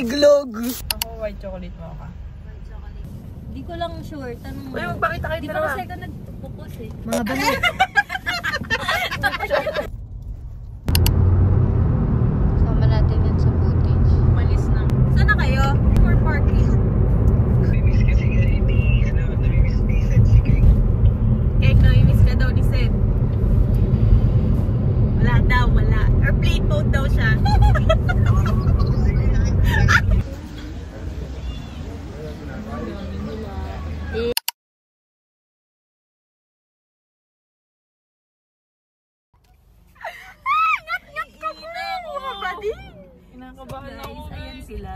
Iglog. Ako white chocolate mo ka. White chocolate. Di ko lang sure. Tanong mo. Uy, magpakita kayo Di dalawa. ba kasi ako nagpupos eh. Mga banal. Sama natin yan sa footage. Umalis na. Saan na kayo? For parking. Namimiss kasi nga ni, namimiss ni Seth si Kek. Kek, namimiss ka daw ni Seth. Wala daw, wala. Airplane mode daw siya. Kinakabahan ako. Ayan sila.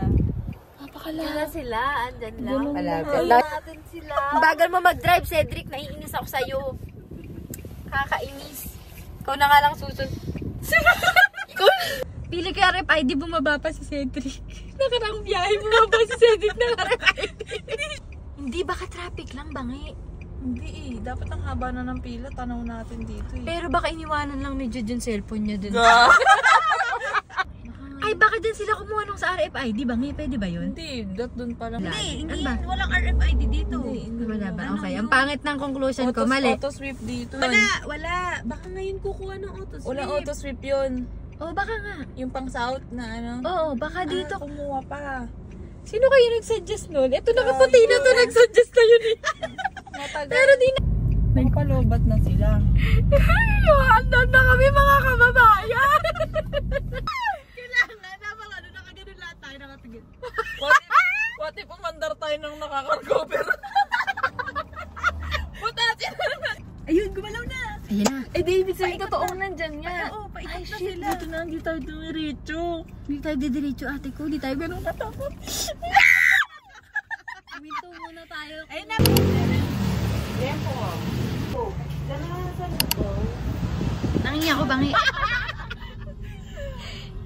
Napakala. Sila, andyan lang. Malapit. Natin sila. Bagal mo mag-drive, Cedric. Naiinis ako sa'yo. Kakainis. Ikaw na nga lang susunod. Pili ka RFID, bumaba pa si Cedric. Nakarang biyahe, bumaba si Cedric ng RFID. Hindi, baka traffic lang, bangi. Hindi eh. Dapat ang haba na ng pila. Tanaw natin dito eh. Pero baka iniwanan lang ni Jude yung cellphone niya dun. Ay, baka dyan sila kumuha nung sa RFID, bangi? Pwede ba yun? Hindi. Doon pa lang. Hindi. Walang RFID dito. Wala ba? Okay. Ang pangit ng conclusion ko, mali. Auto-sweep dito. Wala. Baka ngayon kukuha ng auto-sweep. Walang auto-sweep yun. Oh, baka nga. Yung pang south na ano. Oo, baka dito. Kumuha pa. Sino kayo nag-suggest nun? Ito nakaputi na to, nag-suggest na yun eh. Matagal. Pero di na. Nagpalobat na sila. Andun na kami mga kababayan. Kailangan na mga ano, nakaganon lahat tayo nakatigil. What if umandar tayo ng nakakargo pero putasin na. Ayun, gumalaw na. Ayan na. Eh David, sabi totoo nandyan nga. Oo, paitot Ay na shit, sila. dito na hindi tayo dumiretso. Hindi tayo didiretso, ate ko. Hindi tayo ganun katakot. Minto muna tayo. Ayun na. Tempo. Nangingi ako, bangi.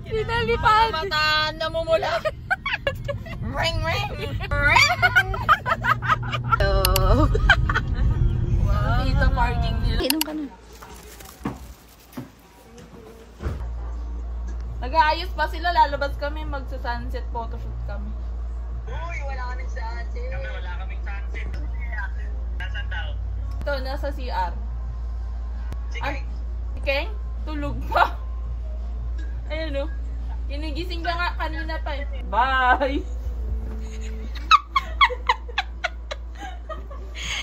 Pinalipad. Mata namumula. Ring ring. Oh. Wow, dito parking nila. Inom ka na. Nag-aayos pa sila, lalabas kami, magsa-sunset photoshoot kami. Uy, wala kaming sunset. Kami, wala kaming sunset. Nasaan daw? Ito, nasa CR. Si Ay, Kek. si Keng, tulog pa. Ayun o. Ginigising ka nga kanina pa eh. Bye!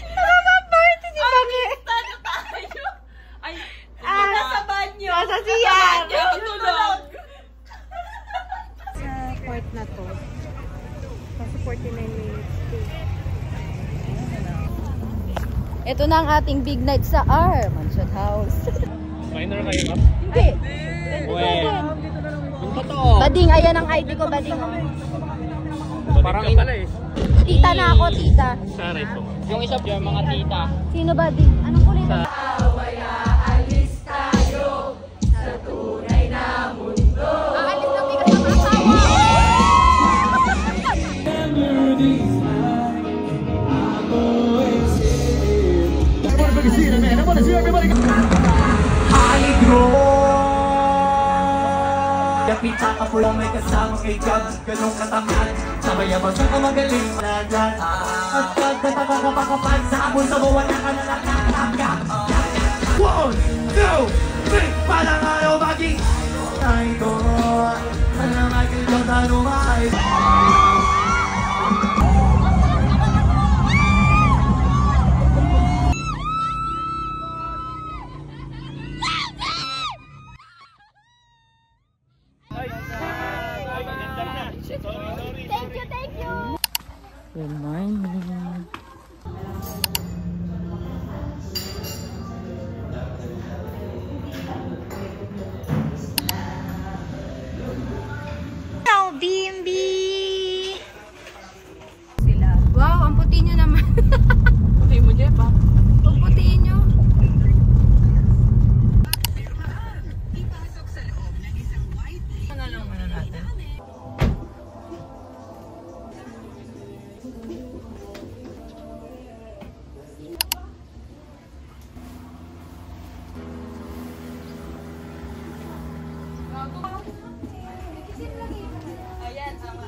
Nakaka-party si Bangi. Ano tayo? Ay, Nasa banyo. Nasa CR. tulog! Sa port na to. Kasi 49 minutes to. Ito na ang ating big night sa R. Mansion House. Minor kayo ba? Hindi. Yung totoo. Bading, ayan ang ID ko, bading. Parang ina eh. Tita na ako, tita. Sorry po. Yung isa yung mga tita. Sino bading? Anong kulit? Aalis na may kasama asawa. Dapit sa kapula may kasama kay God. Ganong katangan sabay abang siya ka magaling malagan. At pagkataka ka makapan sa abon sa buwan na ka na lang nakakagap. 1, 2, 3 palang araw maging ay ko sana maging tanong ay Good morning. Ciao, Bimbi! Sila. Wow, ang puti nyo naman. Puti mo, Jeff, ha? Ang puti nyo. Ano lang muna natin? Ayan, tama.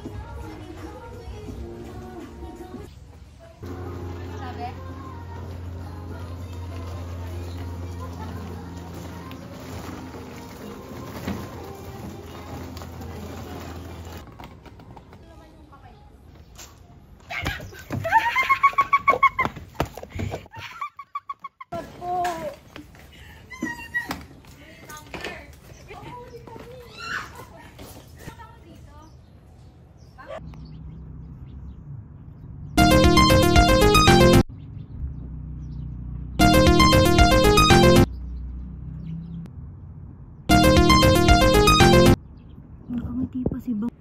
Ngumiti pa si Bang.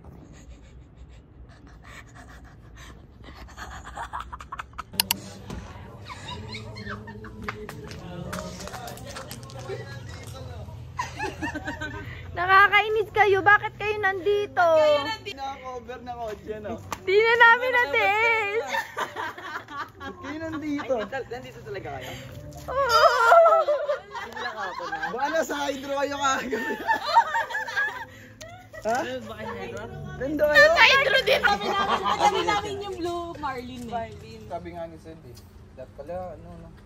Nakakainis kayo. Bakit kayo nandito? Naka-cover na kotse, no? Di na namin natiis. Kayo nandito. Nandito talaga kayo? Oo. Baka nasa hydro kayo kagabi. Ha? Nando kayo? Hydro din. Sabi namin yung Blue Marlin eh. Sabi nga ni Sandy, dapat pala,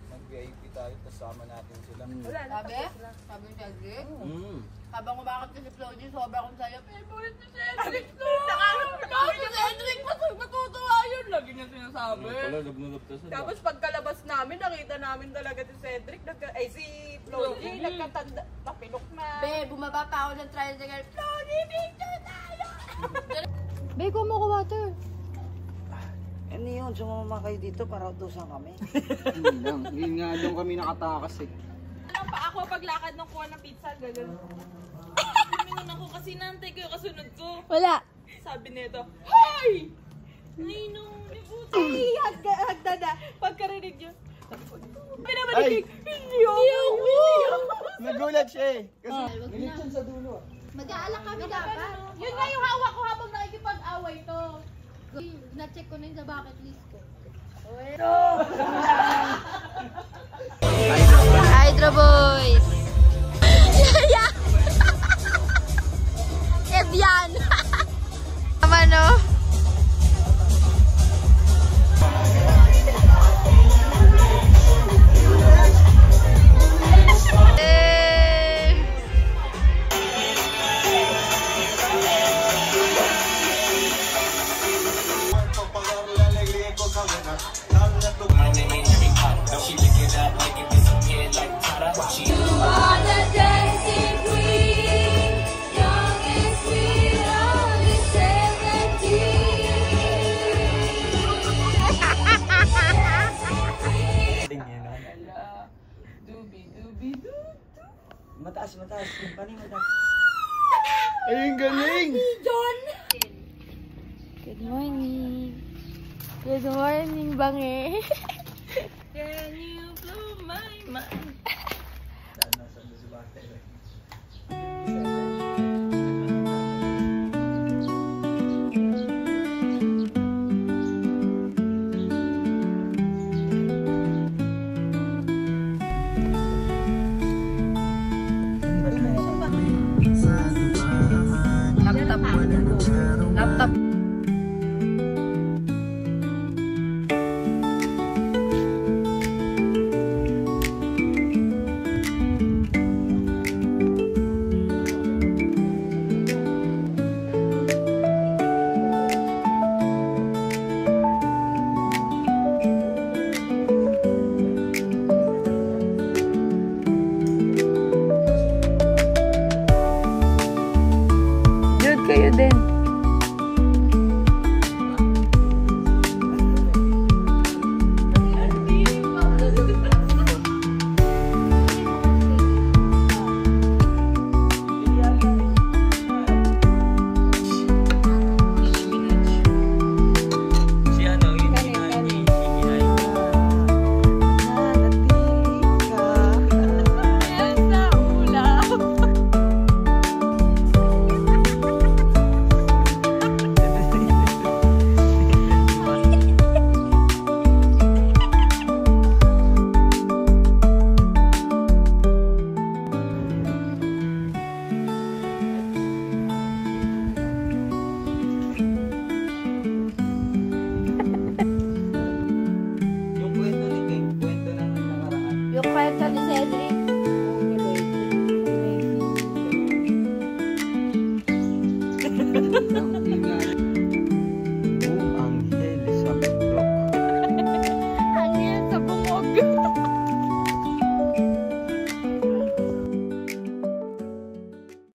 mag-VIP tayo, tapos sama natin sila. Sabi ni Cedric. Habang kumakot ka si Flody, sobra kong saya. Favorite ni Cedric to! Nakakapagod si Cedric! Matutuwa yun! Lagi niya sinasabi. Pala, nabnulab ka sa Tapos pagkalabas namin, nakita namin talaga si Cedric, si Flody, nagkatanda, napinok na. Be, bumaba pa ako ng tricycle. Flody, picture tayo! Be, kuha mo ko water. Ano yun? Sumama kayo dito para utusan kami. Hindi nga doon kami nakatakas eh. Ano pa ako paglakad ng kuha ng pizza, gagano. Lumingon ako kasi nantay ko yung kasunod ko. Wala. Sabi nito, Hoy! Ninong, ni puto. Ay, hagdada. Pagkarinig niyo. Pinamaninig, hindi ako. Nagulat siya eh. Kasi sa dulo. mag-aalak kami dapat. Yun nga yung hawak ko habang nakikipag-away to. Na-check ko na yun sa bucket list ko. Hydro Boys! Yeah! Ebian! Tama no? Mataas. Paano yung mataas? Ayun, galing! Good morning! Good morning, Bange! Can you blow my mind? Laptop. Dude, kayo din. Si ano, yun yung kwento ni King, kwento ng nakaraan. Yung kwento ni Cedric. Yun nga